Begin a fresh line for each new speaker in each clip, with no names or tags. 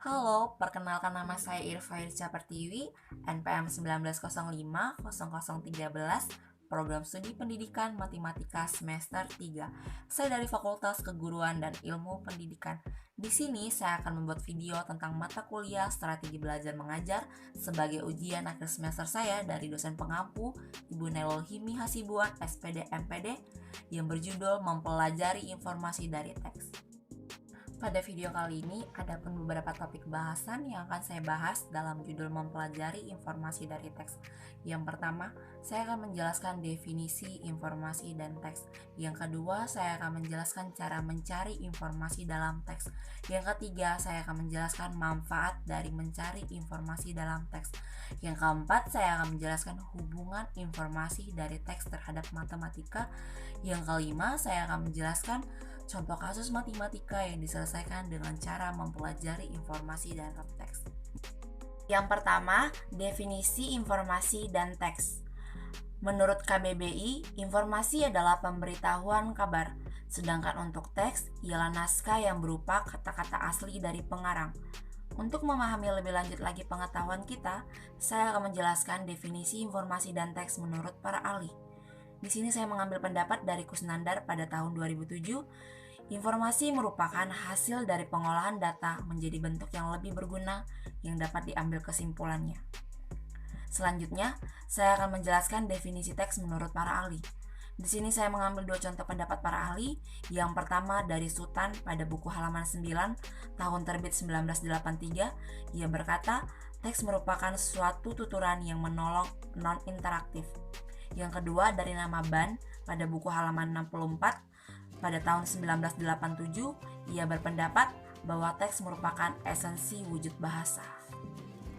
Halo, perkenalkan nama saya Irfa Irca Pertiwi, NPM 1905-0013, Program Studi Pendidikan Matematika Semester 3. Saya dari Fakultas Keguruan dan Ilmu Pendidikan. Di sini saya akan membuat video tentang mata kuliah Strategi Belajar Mengajar sebagai ujian akhir semester saya dari dosen pengampu Ibu Nelol Himi Hasibuan, SPD MPD, yang berjudul Mempelajari Informasi dari Teks. Pada video kali ini, ada pun beberapa topik bahasan yang akan saya bahas dalam judul mempelajari informasi dari teks. Yang pertama, saya akan menjelaskan definisi informasi dan teks. Yang kedua, saya akan menjelaskan cara mencari informasi dalam teks. Yang ketiga, saya akan menjelaskan manfaat dari mencari informasi dalam teks. Yang keempat, saya akan menjelaskan hubungan informasi dari teks terhadap matematika. Yang kelima, saya akan menjelaskan contoh kasus matematika yang diselesaikan dengan cara mempelajari informasi dalam teks. Yang pertama, definisi informasi dan teks. Menurut KBBI, informasi adalah pemberitahuan kabar, sedangkan untuk teks ialah naskah yang berupa kata-kata asli dari pengarang. Untuk memahami lebih lanjut lagi pengetahuan kita, saya akan menjelaskan definisi informasi dan teks menurut para ahli. Di sini saya mengambil pendapat dari Kusnandar pada tahun 2007. Informasi merupakan hasil dari pengolahan data menjadi bentuk yang lebih berguna yang dapat diambil kesimpulannya. Selanjutnya, saya akan menjelaskan definisi teks menurut para ahli. Di sini saya mengambil dua contoh pendapat para ahli. Yang pertama dari Sutan pada buku halaman 9, tahun terbit 1983. Ia berkata, teks merupakan suatu tuturan yang menolong non-interaktif. Yang kedua dari nama Ban pada buku halaman 64 pada tahun 1987, ia berpendapat bahwa teks merupakan esensi wujud bahasa.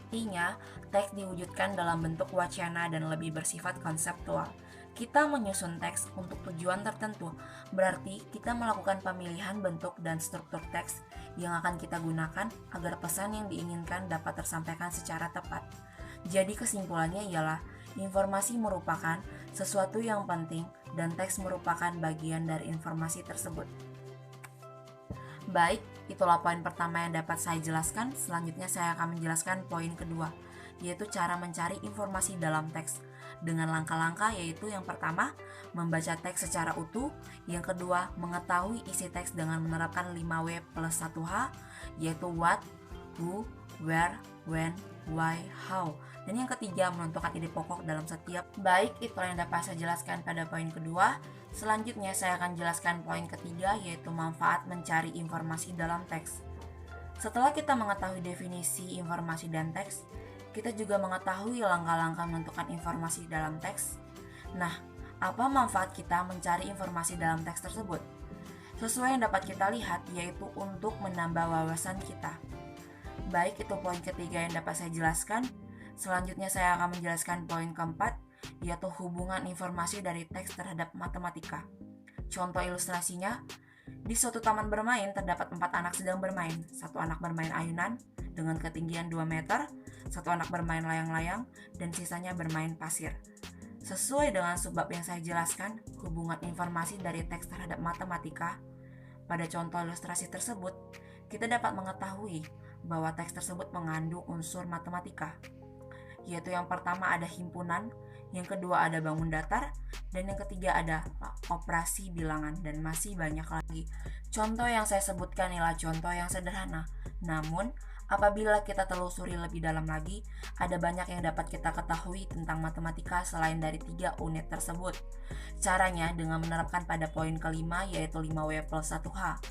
Artinya, teks diwujudkan dalam bentuk wacana dan lebih bersifat konseptual. Kita menyusun teks untuk tujuan tertentu, berarti kita melakukan pemilihan bentuk dan struktur teks yang akan kita gunakan agar pesan yang diinginkan dapat tersampaikan secara tepat. Jadi kesimpulannya ialah informasi merupakan sesuatu yang penting dan teks merupakan bagian dari informasi tersebut. Baik, itulah poin pertama yang dapat saya jelaskan. Selanjutnya saya akan menjelaskan poin kedua, yaitu cara mencari informasi dalam teks. Dengan langkah-langkah yaitu yang pertama, membaca teks secara utuh. Yang kedua, mengetahui isi teks dengan menerapkan 5W plus 1H, yaitu what, who, where, when, why, how. Dan yang ketiga, menentukan ide pokok dalam setiap. Baik, itulah yang dapat saya jelaskan pada poin kedua. Selanjutnya saya akan jelaskan poin ketiga, yaitu manfaat mencari informasi dalam teks. Setelah kita mengetahui definisi informasi dan teks, kita juga mengetahui langkah-langkah menentukan informasi dalam teks. Nah, apa manfaat kita mencari informasi dalam teks tersebut? Sesuai yang dapat kita lihat, yaitu untuk menambah wawasan kita. Baik, itu poin ketiga yang dapat saya jelaskan. Selanjutnya saya akan menjelaskan poin keempat, yaitu hubungan informasi dari teks terhadap matematika. Contoh ilustrasinya, di suatu taman bermain terdapat 4 anak sedang bermain. Satu anak bermain ayunan dengan ketinggian 2 meter, satu anak bermain layang-layang, dan sisanya bermain pasir. Sesuai dengan subbab yang saya jelaskan, hubungan informasi dari teks terhadap matematika, pada contoh ilustrasi tersebut, kita dapat mengetahui bahwa teks tersebut mengandung unsur matematika, yaitu yang pertama ada himpunan, yang kedua ada bangun datar, dan yang ketiga ada operasi bilangan, dan masih banyak lagi. Contoh yang saya sebutkan ialah contoh yang sederhana, namun apabila kita telusuri lebih dalam lagi, ada banyak yang dapat kita ketahui tentang matematika selain dari 3 unit tersebut. Caranya dengan menerapkan pada poin kelima, yaitu 5W plus 1H.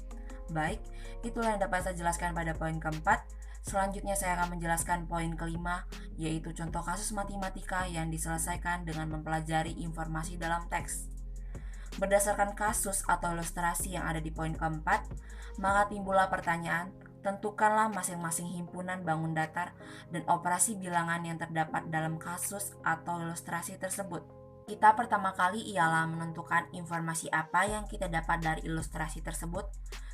Baik, itulah yang dapat saya jelaskan pada poin keempat. Selanjutnya saya akan menjelaskan poin kelima, yaitu contoh kasus matematika yang diselesaikan dengan mempelajari informasi dalam teks. Berdasarkan kasus atau ilustrasi yang ada di poin keempat, maka timbullah pertanyaan, tentukanlah masing-masing himpunan bangun datar dan operasi bilangan yang terdapat dalam kasus atau ilustrasi tersebut. Kita pertama kali ialah menentukan informasi apa yang kita dapat dari ilustrasi tersebut.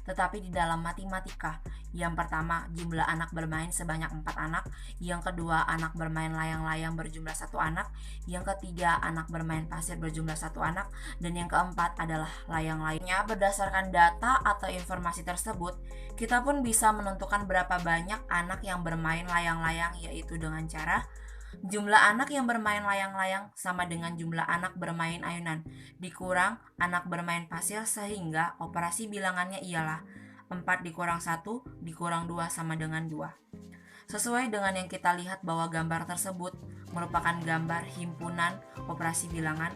tetapi di dalam matematika. Yang pertama, jumlah anak bermain sebanyak 4 anak. Yang kedua, anak bermain layang-layang berjumlah 1 anak. Yang ketiga, anak bermain pasir berjumlah 1 anak. Dan yang keempat adalah layang-layangnya. Berdasarkan data atau informasi tersebut, kita pun bisa menentukan berapa banyak anak yang bermain layang-layang, yaitu dengan cara jumlah anak yang bermain layang-layang sama dengan jumlah anak bermain ayunan dikurang anak bermain pasir, sehingga operasi bilangannya ialah 4 dikurang 1 dikurang 2 sama dengan 2. Sesuai dengan yang kita lihat bahwa gambar tersebut merupakan gambar himpunan operasi bilangan,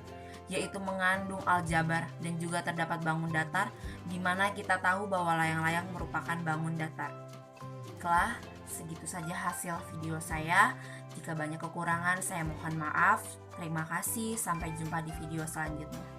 yaitu mengandung aljabar dan juga terdapat bangun datar, di mana kita tahu bahwa layang-layang merupakan bangun datar. Baiklah, segitu saja hasil video saya. Jika banyak kekurangan, saya mohon maaf. Terima kasih, sampai jumpa di video selanjutnya.